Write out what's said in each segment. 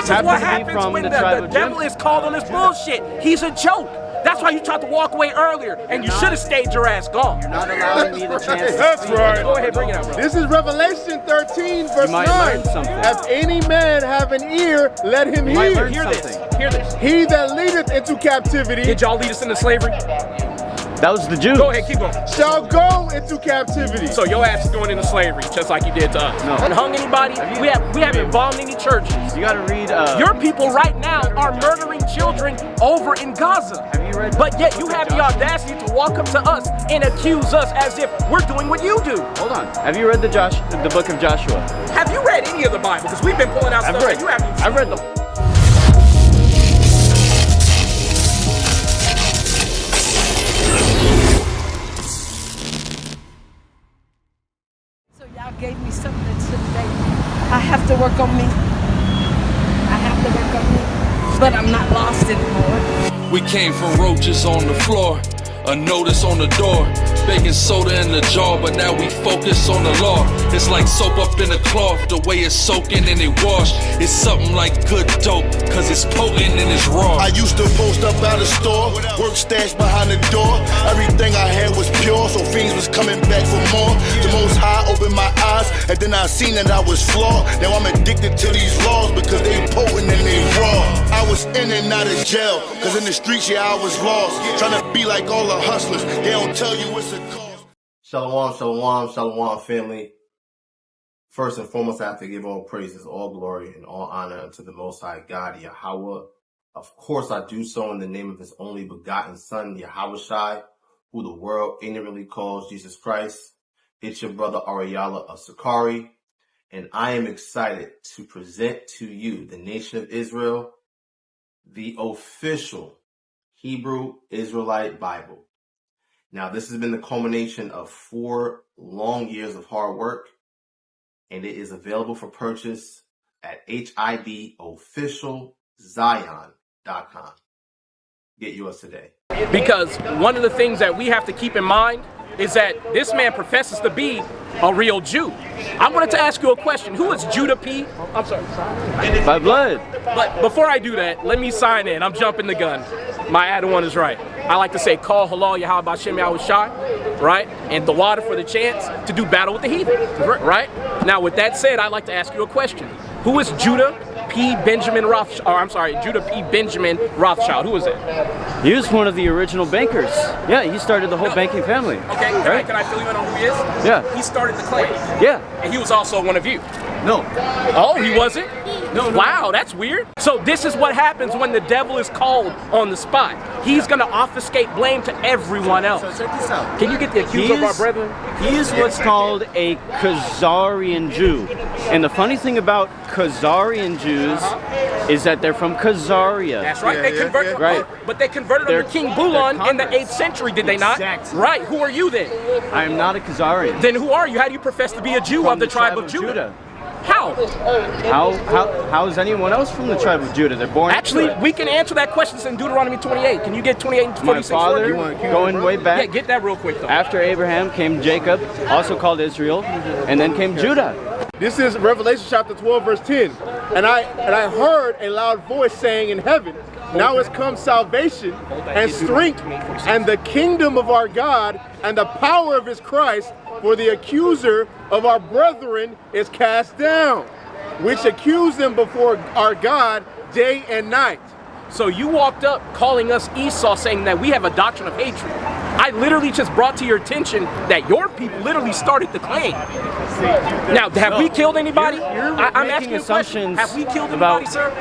This is what happens when the devil is called on this bullshit. He's a joke. That's why you tried to walk away earlier, and you should have stayed your ass gone. You're not allowing me the chance. That's right. Go ahead, bring it out, bro. This is Revelation 13, verse 9. Learn something. If any man have an ear, let him hear. Hear this. Hear this. He that leadeth into captivity. Did y'all lead us into slavery? That was the Jews. Go ahead, keep going. Shall go into captivity. So your ass is going into slavery, just like you did to us. No. And hung anybody? We haven't bombed any churches. You gotta read. Your people right now are murdering children over in Gaza. Have you read? But yet you have the audacity to walk up to us and accuse us as if we're doing what you do. Hold on. Have you read the book of Joshua? Have you read any of the Bible? Because we've been pulling out stuff that you haven't even I've read them. So y'all gave me something today. I have to work on me. I have to work on me. But I'm not lost anymore. We came from roaches on the floor, a notice on the door, baking soda in the jar, but now we focus on the law. It's like soap up in a cloth, the way it's soaking and it wash. It's something like good dope, cause it's potent and it's raw. I used to post up out of store, work stashed behind the door. Everything I had was pure, so fiends was coming back for more. The Most High opened my eyes, and then I seen that I was flawed. Now I'm addicted to these laws because they potent and they raw. I was in and out of jail, cause in the streets, yeah, I was lost. Trying to be like all the hustlers, they don't tell you it's a cause. Shalom, shalom, shalom, family. First and foremost, I have to give all praises, all glory, and all honor unto the Most High God, Yahweh. Of course, I do so in the name of His only begotten Son, Yahushai, who the world ignorantly calls Jesus Christ. It's your brother Ariala of Sakari, and I am excited to present to you, the nation of Israel, the official Hebrew Israelite Bible. Now, this has been the culmination of 4 long years of hard work, and it is available for purchase at HIBofficialzion.com. Get yours today. Because one of the things that we have to keep in mind is that this man professes to be a real Jew. I wanted to ask you a question. Who is Judah P? I'm sorry. By blood. But before I do that, let me sign in. I'm jumping the gun. My add one is right. I like to say, call halal Yahweh Bashem Yahushai, right? And the water for the chance to do battle with the heathen, right? Now, with that said, I'd like to ask you a question. Who is Judah P. Benjamin Rothschild? Or I'm sorry, Judah P. Benjamin Rothschild. Who is it? He was one of the original bankers. Yeah, he started the whole banking family. Okay, right? can I fill you in on who he is? Yeah. He started the clan. Yeah. And he was also one of you. No. Oh, he wasn't? No. Wow, that's weird. So this is what happens when the devil is called on the spot. He's going to obfuscate blame to everyone else. So check this out. Can you get the accuser of our brethren? He is what's called a Khazarian Jew. And the funny thing about Khazarian Jews is that they're from Khazaria. That's right. They converted, right. But they converted under King Bulan in the 8th century, did they not? Exactly. Right. Who are you then? I am not a Khazarian. Then who are you? How do you profess to be a Jew From of the tribe of Judah? How? How is anyone else from the tribe of Judah? They're born. Actually, we can answer that question in Deuteronomy 28. Can you get 28 and 46? My father, going way back. Yeah, get that real quick though. After Abraham came Jacob, also called Israel, and then came Judah. This is Revelation chapter 12, verse 10. And I heard a loud voice saying in heaven, now has come salvation and strength and the kingdom of our God and the power of His Christ, for the accuser of our brethren is cast down, which accuse them before our God day and night. So you walked up calling us Esau, saying that we have a doctrine of hatred. I literally just brought to your attention that your people literally started the claim. Now, have we killed anybody? I'm asking assumptions. Have we killed anybody, sir?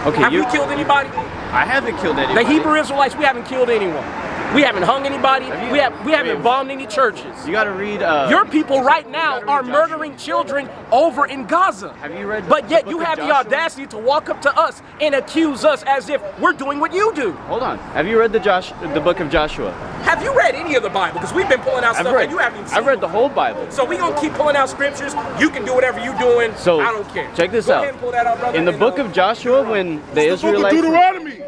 Okay, have we killed anybody? I haven't killed anybody. The Hebrew Israelites, we haven't killed anyone. We haven't hung anybody. We haven't bombed any churches. You got to read. Your people right now are murdering children over in Gaza. Have you read? But yet you have the audacity to walk up to us and accuse us as if we're doing what you do. Hold on. Have you read the book of Joshua? Have you read any of the Bible? Because we've been pulling out stuff that you haven't seen. I've read the whole Bible. So we're going to keep pulling out scriptures. You can do whatever you're doing. So I don't care. Check this Go out. ahead and pull that out, brother. In the book of Joshua, when the Israelites... The book of Deuteronomy,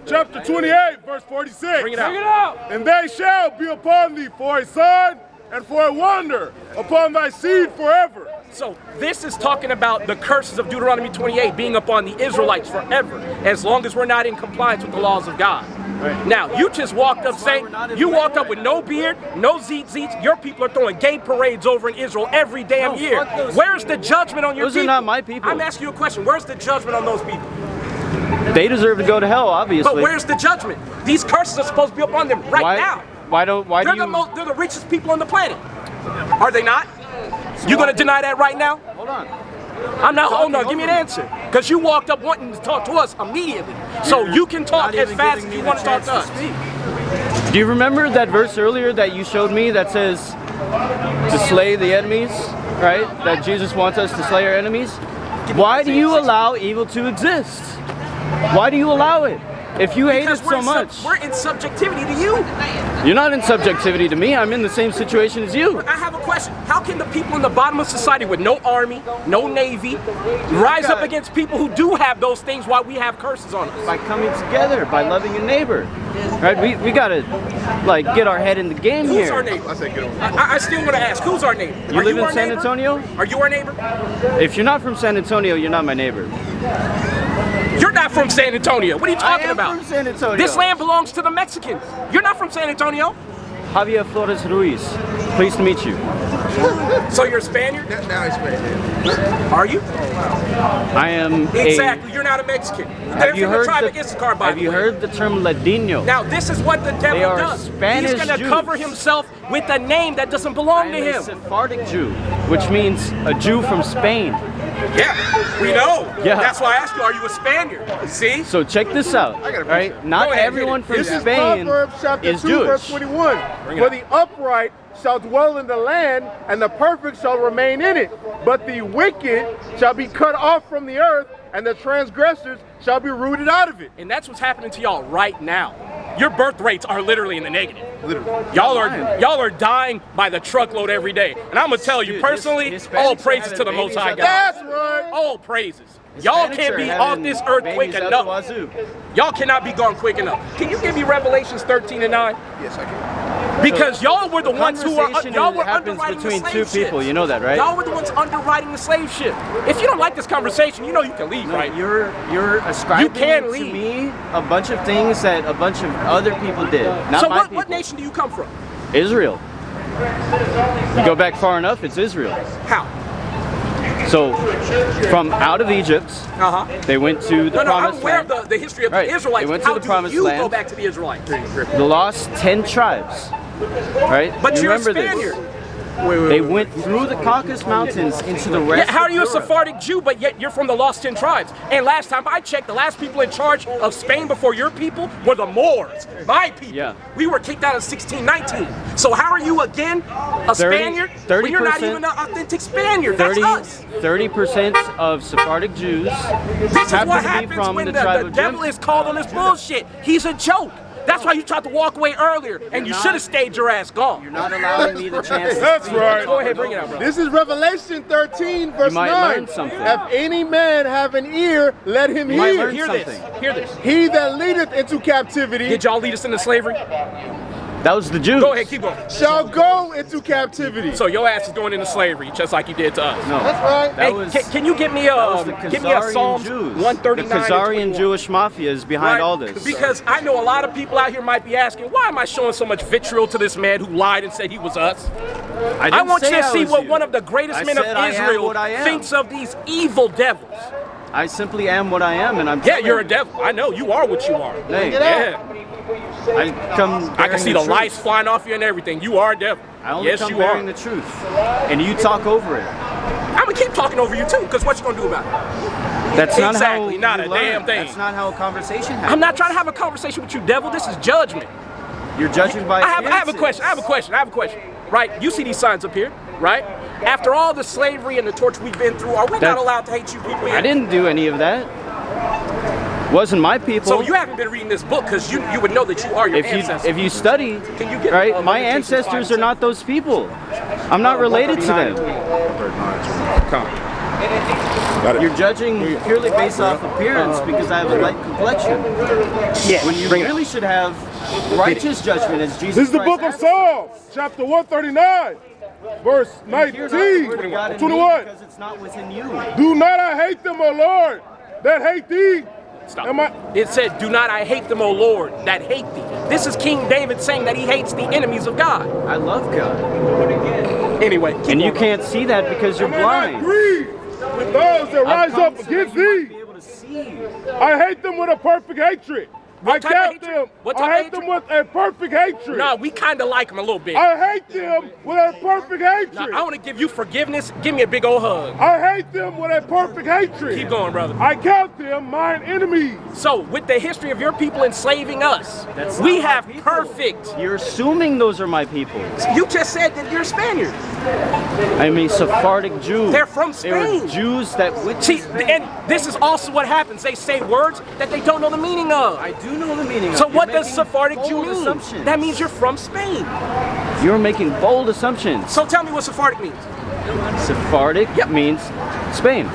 chapter 28, verse 46. Bring it out. And they shall be upon thee for a sign and for a wonder upon thy seed forever. So this is talking about the curses of Deuteronomy 28 being upon the Israelites forever, as long as we're not in compliance with the laws of God. Right. Now, you just walked up saying, you walked up with no beard, no zeets. Your people are throwing gay parades over in Israel every damn year. Where's the judgment on your people? Those are not my people. I'm asking you a question. Where's the judgment on those people? They deserve to go to hell, obviously. But where's the judgment? These curses are supposed to be upon them right now. They're the richest people on the planet. Are they not? You gonna deny that right now? Hold on. I'm not. Hold on. Give me an answer. Because you walked up wanting to talk to us immediately. So you can talk as fast as you want to talk to us. Do you remember that verse earlier that you showed me that says to slay the enemies, right? That Jesus wants us to slay our enemies? Why do you allow evil to exist? Why do you allow it? If you hate it so much. We're in subjectivity to you. You're not in subjectivity to me. I'm in the same situation as you. I have a question. How can the people in the bottom of society with no army, no navy, rise up against people who do have those things while we have curses on us? By coming together, by loving a neighbor. Right? We gotta like get our head in the game here. Who's our neighbor? I still want to ask, who's our neighbor? You live in San Antonio? Are you our neighbor? If you're not from San Antonio, you're not my neighbor. You're not from San Antonio. What are you talking about? I am from San Antonio. This land belongs to the Mexicans. You're not from San Antonio. Javier Flores Ruiz. Pleased to meet you. So you're a Spaniard? Now he's Spaniard. Are you? I am. Exactly. You're not a Mexican. Have you heard the term Ladino? Now this is what the devil does. Spanish He's going to cover himself with a name that doesn't belong to him. A Sephardic Jew, which means a Jew from Spain. Yeah, we know. Yeah. That's why I asked you, are you a Spaniard? See? So check this out. Right? Not everyone from This Spain is Proverbs chapter 2, Jewish. verse 21. For the upright shall dwell in the land, and the perfect shall remain in it. But the wicked shall be cut off from the earth, and the transgressors shall be rooted out of it. And that's what's happening to y'all right now. Your birth rates are literally in the negative. Literally. Y'all are dying by the truckload every day. And I'm gonna tell you personally, all praises to the Most High God. That's right. All praises. Y'all can't be off this earth quick enough. Y'all cannot be gone quick enough. Can you give me Revelations 13 and 9? Yes, I can. Because y'all were the ones who were happens underwriting between the two slave people. ship. You know that, right? Y'all were the ones underwriting the slave ship. If you don't like this conversation, you know you can leave, right? You're ascribing to me a bunch of things that a bunch of other people did. Not so my people. What nation do you come from? Israel. You go back far enough, it's Israel. How? So, from out of Egypt, they went to the Promised Land. I'm aware of the history of the Israelites. They went to the Promised Land. Go back to the Israelites? The lost 10 tribes, right? But you're a remember Spaniard. This. They went through the Caucasus Mountains into the rest. Yeah, how are you of a Europe. Sephardic Jew, but yet you're from the lost 10 tribes? And last time I checked, the last people in charge of Spain before your people were the Moors, my people. Yeah. We were kicked out in 1619. So how are you again a Spaniard when you're not even an authentic Spaniard? That's us. 30% of Sephardic Jews This is happen what to be happens from when the the tribe of devil is called on this bullshit. He's a joke. That's why you tried to walk away earlier, and you should have stayed your ass gone. You're not allowing me the chance to That's speak. right. Go ahead, bring it out, bro. This is Revelation 13, verse 9. might learn something. If any man have an ear, let him might hear. learn Hear something. this. Hear this. He that leadeth into captivity Did y'all lead us into slavery? That was the Jews. Go ahead, keep going. shall go into captivity. So your ass is going into slavery, just like you did to us. No. That's right. That Hey, was, can you give me that was the a Psalms Jews. 139? The and Khazarian 21? Jewish mafia is behind Right? all this. Because I know a lot of people out here might be asking, why am I showing so much vitriol to this man who lied and said he was us? I want you to see what one of the greatest men of Israel thinks of these evil devils. I simply am what I am, and I'm. Yeah, you're a devil. I know you are what you are. Hey, Yeah. I can see the lights flying off you and everything. You are a devil. I only Yes, come you bearing are. the truth, and you talk over it. I'm gonna keep talking over you too, because what you gonna do about it? That's not Exactly, how you not a learn. damn thing. That's not how a conversation happens. I'm not trying to have a conversation with you, devil. This is judgment. You're judging by. I have a question. Right? You see these signs up here, right? After all the slavery and the torture we've been through, are we not allowed to hate you people yet? I didn't do any of that. Wasn't my people. So you haven't been reading this book because you would know that you are your ancestors. If you study, Can you get, right, my Lamentations ancestors 5 are not those people. I'm not related to them. You're judging purely based off appearance because I have a light complexion. Yeah, When you really should have righteous judgment as Jesus This is the Christ book of has. Psalms, chapter 139, verse Hear not the word of 19, God in me 21. because it's not within you. Do not I hate them, O Lord, that hate thee. Stop. Am I? It said, do not I hate them, O Lord, that hate thee. This is King David saying that he hates the enemies of God. I love God. Anyway, keep And you on. can't see that because you're Am I not blind. grieved with those that I've rise come up so that against you might thee? be able to see. I hate them with a perfect hatred. What type of count hatred? them. What type I of hate them hatred? with a perfect hatred. No, we kind of like him a little bit. I hate them with a perfect hatred. Now, I want to give you forgiveness. Give me a big old hug. I hate them with a perfect hatred. Keep going, brother. I count them mine enemies. So, with the history of your people enslaving us, That's we not my have people. perfect. You're assuming those are my people. You just said that you're Spaniard. I mean, Sephardic Jew. They're from They were Spain. Jews that went See, to Spain. and this is also what happens. They say words that they don't know the meaning of. I do know the meaning of So it. what You're does making Sephardic Jew bold mean? assumptions. That means you're from Spain. You're making bold assumptions. So tell me what Sephardic means. Sephardic means Spain.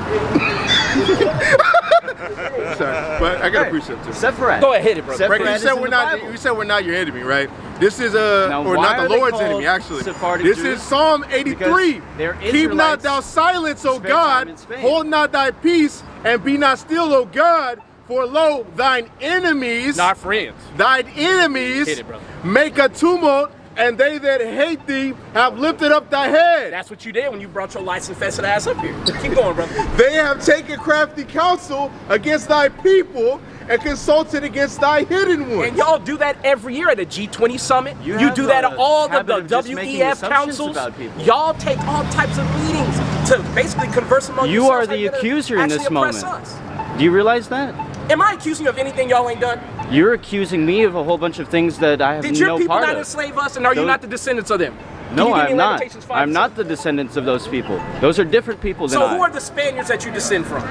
Sorry, but I gotta appreciate this. Sepharad. Go ahead, hit it, brother. Sepharad You is said in we're the not. Bible. You said we're not your enemy, right? This is Now, or why not are the they Lord's called enemy. Actually, Sephardic this Jews? is Psalm 83. Because they're Keep not Israelites thou silence, O spent time God. in Spain. Hold not thy peace, and be not still, O God. For lo, thine enemies, Not friends. thine enemies, Hit it, brother. make a tumult, and they that hate thee have lifted up thy head. That's what you did when you brought your license-infested ass up here. Keep going, brother. They have taken crafty counsel against thy people and consulted against thy hidden ones. And y'all do that every year at a G20 summit. You You have do that at a all the habit of just making WEF assumptions councils. about people. Y'all take all types of meetings to basically converse among You yourselves. are how the you're gonna accuser in this actually oppress moment. us. Do you realize that? Am I accusing you of anything y'all ain't done? You're accusing me of a whole bunch of things that I have Did your no people part not of. enslave us, and are you Those- not the descendants of them? Can No, you give me I'm not. Lamentations 5 I'm and not 7? the descendants of those people. Those are different people than So I. who are the Spaniards that you descend from?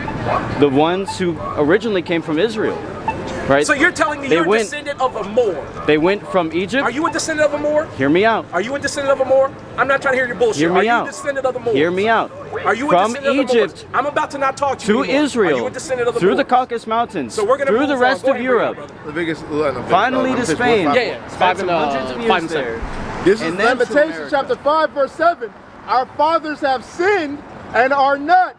The ones who originally came from Israel, right? So you're telling me They you're a went- descendant of a Moor. They went from Egypt. Are you a descendant of a Moor? Hear me out. Are you a descendant of a Moor? I'm not trying to hear your bullshit. Hear me Are you out. a descendant of the Moors? Hear me out. Are you a From descendant of the Moors? Egypt I'm about to not talk to you to anymore. Israel, Are you a descendant of the through the Moors? Caucasus Mountains, So we're gonna through the move on. rest Go of ahead and bring it Europe, up, brother. The biggest, finally to Spain. Yeah, yeah. It's Spent 5 some and, hundreds of 5 years and 7. there. This is And then to Lamentations America. chapter 5, verse 7. Our fathers have sinned and are not,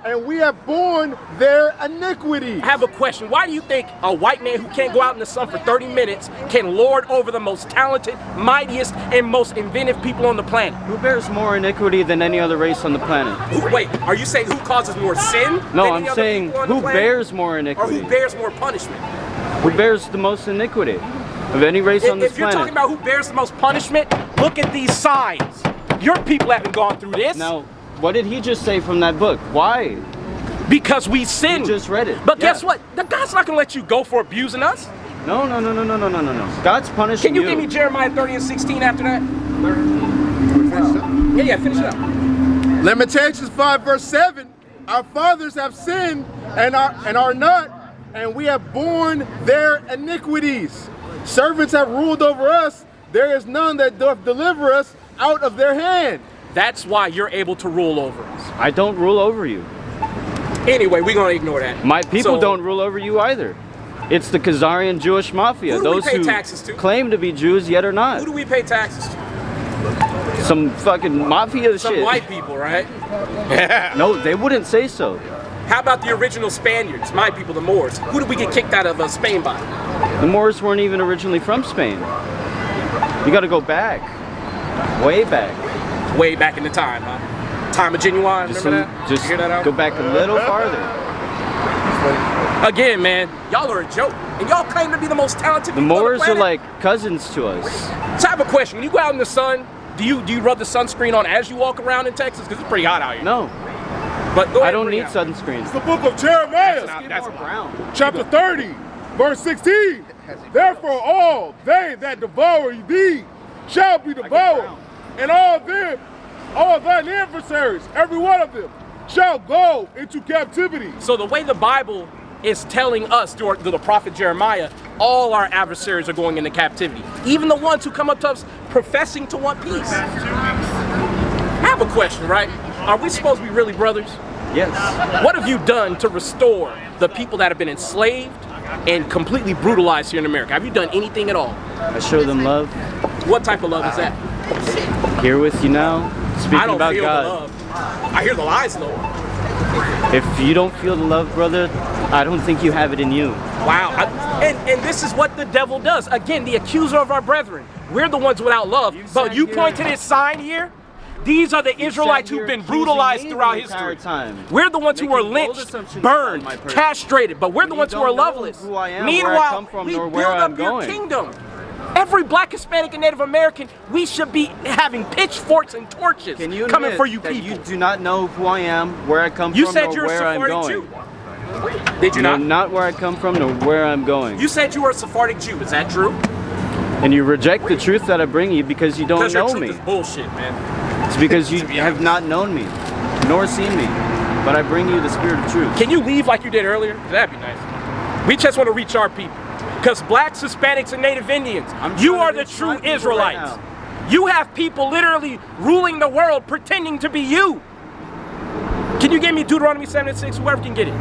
and we have borne their iniquity. I have a question. Why do you think a white man who can't go out in the sun for 30 minutes can lord over the most talented, mightiest, and most inventive people on the planet? Who bears more iniquity than any other race on the planet? Wait, are you saying who causes more sin? No, than I'm any other saying people on the who planet? bears more Or iniquity? who bears more punishment? Who bears the most iniquity of any race on this If you're planet? talking about who bears the most punishment, look at these signs. Your people haven't gone through this Now, what did he just say from that book? Why? because we sinned. You just read it. But Yeah. guess what? The God's not going to let you go for abusing us. No. God's punishing Can you give me Jeremiah 30 and 16 after that? Yeah, finish it up. Lamentations 5, verse 7. Our fathers have sinned and are not, and we have borne their iniquities. Servants have ruled over us. There is none that doth deliver us out of their hand. That's why you're able to rule over us. I don't rule over you. Anyway, we're going to ignore that. My people So, don't rule over you either. It's the Khazarian Jewish mafia. Who do we Those pay who taxes to? claim to be Jews yet are Who not. do we pay taxes to? Some fucking mafia Some shit. white people, right? No, they wouldn't say so. How about the original Spaniards, my people, the Moors? Who did we get kicked out of Spain by? The Moors weren't even originally from Spain. You got to go back, way back. Way back in the time, huh? Time of Genuine, Just, remember that? just You hear that out? go back a little farther. Again, man, y'all are a joke. And y'all claim to be the most talented The people on Moors the are planet. like cousins to us. So I have a question. When you go out in the sun, do you rub the sunscreen on as you walk around in Texas? Because it's pretty hot out here. No, But go ahead I and don't bring need it out. sunscreen. The book of Jeremiah, That's brown. chapter 30, verse 16. Therefore all they that devour thee shall be devoured, and all thine adversaries, every one of them, shall go into captivity. So the way the Bible is telling us through the prophet Jeremiah, all our adversaries are going into captivity. Even the ones who come up to us professing to want peace. I have a question, right? Are we supposed to be really brothers? Yes. What have you done to restore the people that have been enslaved and completely brutalized here in America? Have you done anything at all? I show them love. What type of love is that? Here with you now, speaking I don't about feel God. the love. I hear the lies though. If you don't feel the love, brother, I don't think you have it in you. Wow. And this is what the devil does. Again, the accuser of our brethren. We're the ones without love. But you point to this sign here. These are the Israelites who've been brutalized throughout history. We're the ones who were lynched, burned, castrated, but we're the ones who are loveless. Meanwhile, we build up your kingdom. Every black, Hispanic, and Native American, we should be having pitchforks and torches coming for you people. You do not know who I am, where I come from, You said nor you're a where I'm Sephardic going. Jew. Did you not? Not where I come from, nor where I'm going. You said you were a Sephardic Jew. Is that true? And you reject the truth that I bring you because you don't Because your know truth me. is bullshit, man. It's because you have not known me, nor seen me. But I bring you the spirit of truth. Can you leave like you did earlier? That'd be nice. We just want to reach our people. Because blacks, Hispanics, and Native Indians, you are the true Israelites. You have people literally ruling the world pretending to be you. Can you give me Deuteronomy 7:6? Whoever can get it.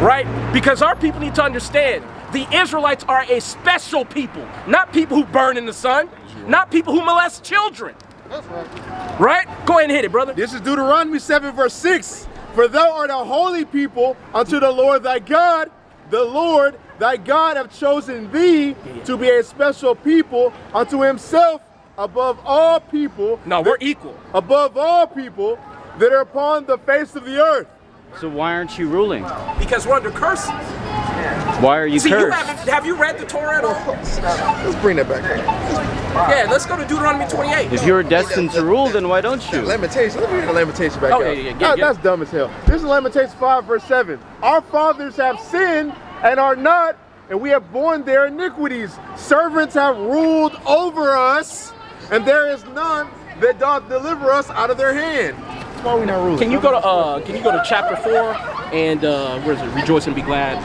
Right? Because our people need to understand the Israelites are a special people. Not people who burn in the sun. Not people who molest children. That's right. Right? Go ahead and hit it, brother. This is Deuteronomy 7:6. For thou art a holy people unto the Lord thy God. The Lord thy God hath chosen thee to be a special people unto himself above all people. No, we're equal. Above all people that are upon the face of the earth. So why aren't you ruling? Because we're under curses. Why are you See, cursed? have you read the Torah at all? Let's bring that back. Yeah, let's go to Deuteronomy 28. If you're destined to rule, then why don't you? Lamentation. Let me read the Lamentation back Oh, up. yeah. That's dumb as hell. This is Lamentation 5:7. Our fathers have sinned and are not, and we have borne their iniquities. Servants have ruled over us, and there is none that doth deliver us out of their hand. Why are we not ruling? Can you go to chapter 4 and where is it? Rejoice and be glad.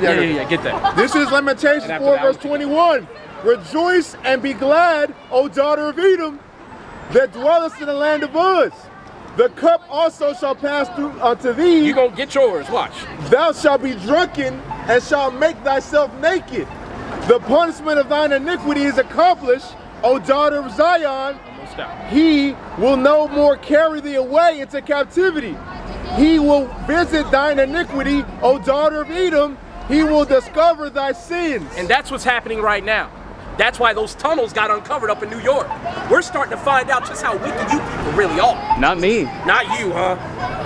Yeah, get that. This is Lamentations 4:21. Rejoice and be glad, O daughter of Edom, that dwellest in the land of Uz. The cup also shall pass through unto thee. You gonna get yours, watch. Thou shalt be drunken and shalt make thyself naked. The punishment of thine iniquity is accomplished, O daughter of Zion. He will no more carry thee away into captivity. He will visit thine iniquity, O daughter of Edom. He will discover thy sins. And that's what's happening right now. That's why those tunnels got uncovered up in New York. We're starting to find out just how wicked you people really are. Not me. Not you, huh?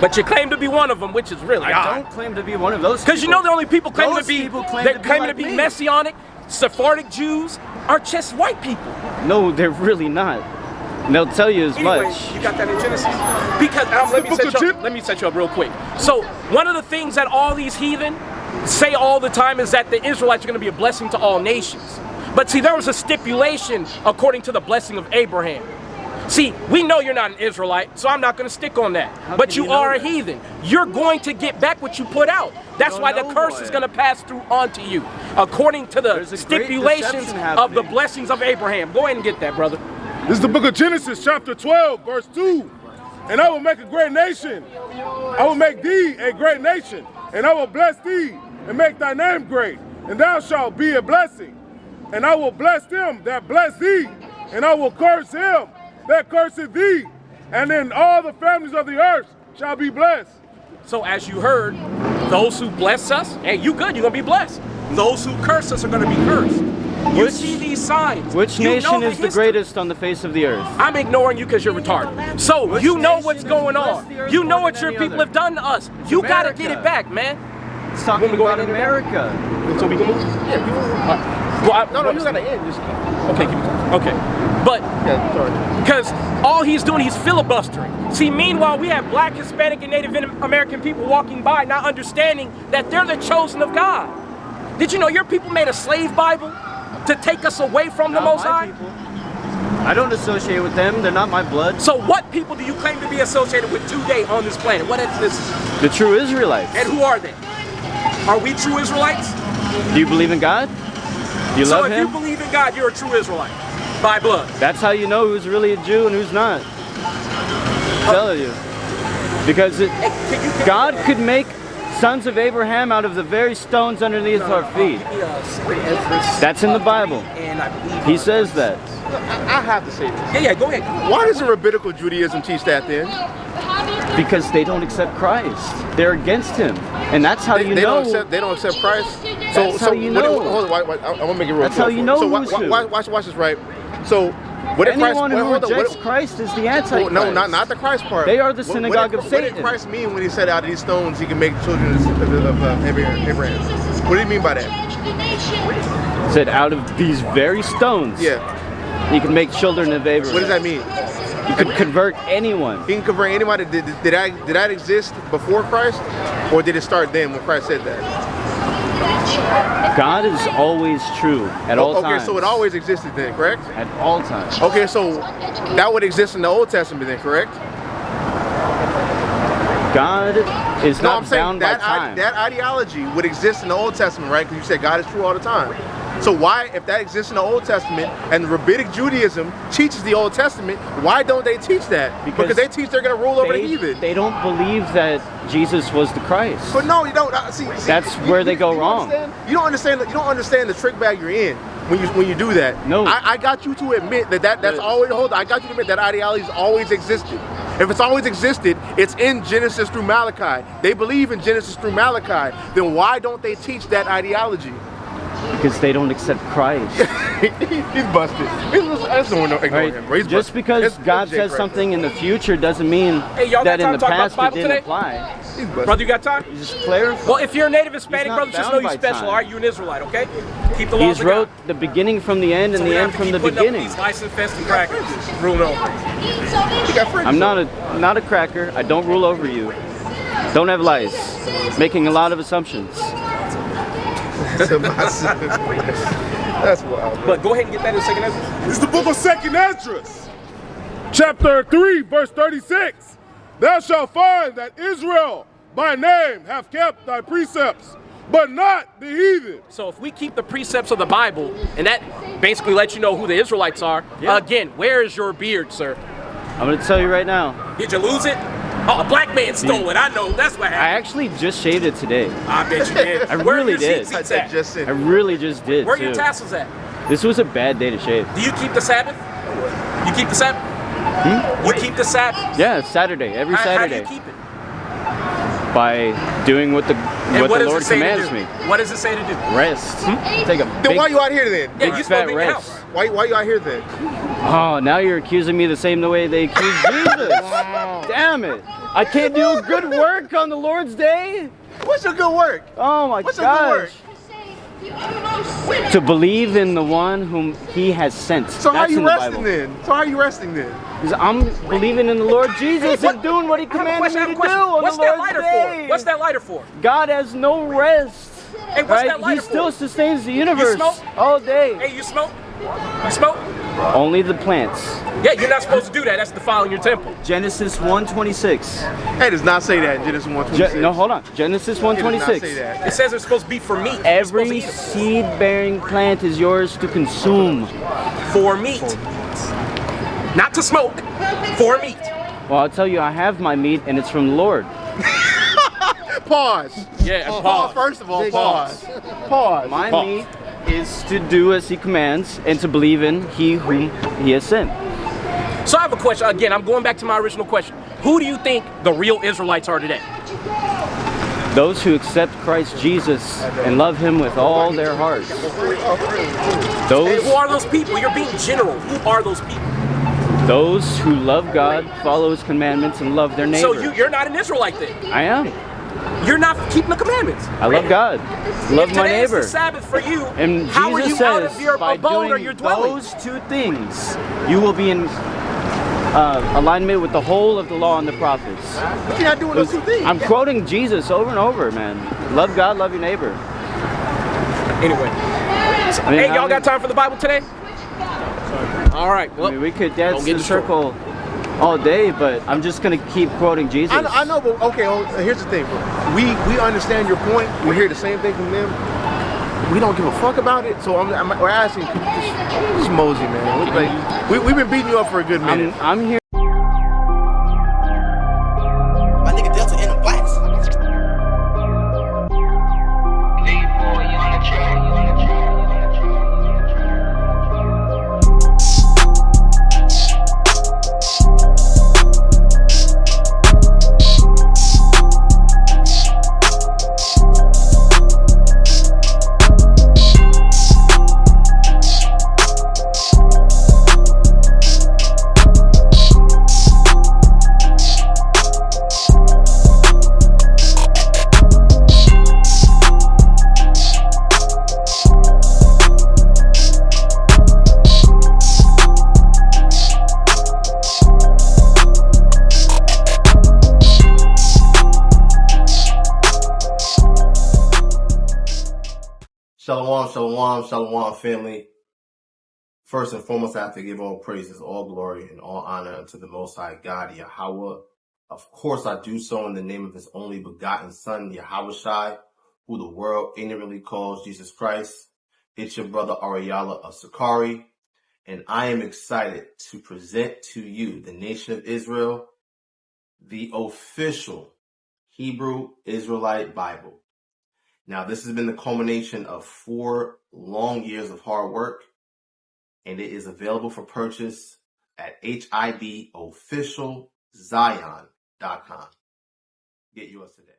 But you claim to be one of them, which is really odd. I don't claim to be one of those. Because you know the only people claiming Those to be people claim to be like me. Messianic, Sephardic Jews are just white people. No, they're really not. And they'll tell you as Anyway, much. you got that in Genesis? Because let me set you up real quick. So one of the things that all these heathen say all the time is that the Israelites are going to be a blessing to all nations. But see, there was a stipulation according to the blessing of Abraham. See, we know you're not an Israelite, so I'm not going to stick on that. But you are a heathen. You're going to get back what you put out. That's why the curse is going to pass through onto you, according to the stipulations of the blessings of Abraham. Go ahead and get that, brother. This is the book of Genesis, chapter 12, verse 2. And I will make a great nation. I will make thee a great nation. And I will bless thee and make thy name great. And thou shalt be a blessing. And I will bless them that bless thee. And I will curse him that curseth thee. And then all the families of the earth shall be blessed. So as you heard, those who bless us, hey, you good, you're going to be blessed. Those who curse us are going to be cursed. You see these signs. Which nation is the greatest on the face of the earth? I'm ignoring you because you're retarded. So you know what's going on. You know what your people have done to us. You got to get it back, man. It's talking about America. So we can move? Yeah, we can move. Well, you gotta end. Just keep okay. But because all he's doing, he's filibustering. See, meanwhile, we have black, Hispanic, and Native American people walking by, not understanding that they're the chosen of God. Did you know your people made a slave Bible to take us away from the Most High? I don't associate with them. They're not my blood. So what people do you claim to be associated with today on this planet? What ethnicity? The true Israelites. And who are they? Are we true Israelites? Do you believe in God? Do you love Him? So if you believe in God, you're a true Israelite by blood. That's how you know who's really a Jew and who's not. I'm telling you. Because God could make sons of Abraham out of the very stones underneath our feet. That's in the Bible. He says that. I have to say this. Yeah, go ahead. Why doesn't Rabbinical Judaism teach that then? Because they don't accept Christ. They're against him. And that's how you know. They don't accept Christ? That's how you know. Hold on, I want to make it real That's how you know who's who. Watch this, right? So, what did Christ... Anyone who rejects Christ is the Antichrist. No, not the Christ part. They are the synagogue of Satan. What did Christ mean when he said out of these stones he can make children of Abraham? What do you mean by that? He said out of these very stones, yeah, he can make children of Abraham. What does that mean? You could convert anyone. He can convert anybody. Did that exist before Christ? Or did it start then when Christ said that? God is always true at all times. Okay, so it always existed then, correct? At all times. Okay, so that would exist in the Old Testament then, correct? God is not bound by time. That ideology would exist in the Old Testament, right? Because you said God is true all the time. So why, if that exists in the Old Testament and Rabbinic Judaism teaches the Old Testament, why don't they teach that? Because they teach they're going to rule over the heathen. They don't believe that Jesus was the Christ. But no, you don't. See, that's where they go wrong. You don't understand the trick bag you're in when you do that. No. I got you to admit that's always. Hold on, I got you to admit that ideology's always existed. If it's always existed, it's in Genesis through Malachi. They believe in Genesis through Malachi. Then why don't they teach that ideology? Because they don't accept Christ. He's busted. I just don't want to ignore him. He's just because God says something in the future doesn't mean that in the past it didn't apply. Brother, you got time? You just clarify. Well, if you're a native Hispanic brother, just know you're special. All right, you're an Israelite, okay? Keep the laws of God. He's wrote the beginning from the end and the end from the beginning. These lice-infested crackers rule over. I'm not a cracker. I don't rule over you. Don't have lies. Making a lot of assumptions. That's wild. But go ahead and get that in Second Ezra. It's the book of Second Ezra, chapter 3, verse 36. Thou shalt find that Israel by name have kept thy precepts, but not the heathen. So if we keep the precepts of the Bible, and that basically lets you know who the Israelites are, again, where is your beard, sir? I'm going to tell you right now. Did you lose it? Oh, a black man stole it. I know. That's what happened. I actually just shaved it today. I bet you did. I really did. I really just did. Where are your tassels at? This was a bad day to shave. Do you keep the Sabbath? You keep the Sabbath? You keep the Sabbath? Yeah, Saturday. Every Saturday. How do you keep it? By doing what the Lord commands me. What does it say to do? Rest. Take a then why you out here then? Yeah, you fat rest. Why you out here then? Oh, now you're accusing me the same way they accuse Jesus. Damn it. I can't do good work on the Lord's day? What's your good work? Oh my What's your good work? To believe in the one whom he has sent. So how are you resting then? Because I'm believing in the Lord Jesus and doing what he commanded me to do on the Lord's day. What's that lighter for? God has no rest. Hey, what's that lighter for? He still sustains the universe all day. Hey, you smoke? You smoke? Only the plants. Yeah, you're not supposed to do that. That's defiling your temple. Genesis 1:26. It does not say that in Genesis 1:26. No, hold on. Genesis 1:26. It says it's supposed to be for meat. Every seed-bearing plant is yours to consume. For meat. Not to smoke. For meat. Well, I'll tell you, I have my meat, and it's from the Lord. Pause. Yeah, pause. First of all, pause. Pause. My meat is to do as he commands and to believe in he whom he has sent. So I have a question. Again, I'm going back to my original question. Who do you think the real Israelites are today? Those who accept Christ Jesus and love him with all their hearts. Hey, who are those people? You're being general. Who are those people? Those who love God, follow his commandments, and love their neighbor. So you're not an Israelite then? I am. You're not keeping the commandments. I love God. Love my neighbor. If today is the Sabbath for you, and how Jesus are you says, out of your abode or your dwelling? Those two things, you will be in alignment with the whole of the law and the prophets. But you're not doing those two things. I'm quoting Jesus over and over, man. Love God, love your neighbor. Anyway. Hey, y'all got time for the Bible today? All right. Well, I mean, we could dance in a circle all day, but I'm just gonna keep quoting Jesus. I know, but okay. Here's the thing, bro. We understand your point. We hear the same thing from them. We don't give a fuck about it. So we're asking, just mosey, man. We've been beating you up for a good minute. I'm here. My nigga Delta and the blacks. Shalom, shalom, shalom, family. First and foremost, I have to give all praises, all glory, and all honor unto the Most High God, Yahweh. Of course, I do so in the name of His only begotten Son, Yahushai, who the world ignorantly calls Jesus Christ. It's your brother Ariala of Sakari, and I am excited to present to you, the nation of Israel, the official Hebrew Israelite Bible. Now, this has been the culmination of 4 long years of hard work, and it is available for purchase at HIBofficialzion.com. Get yours today.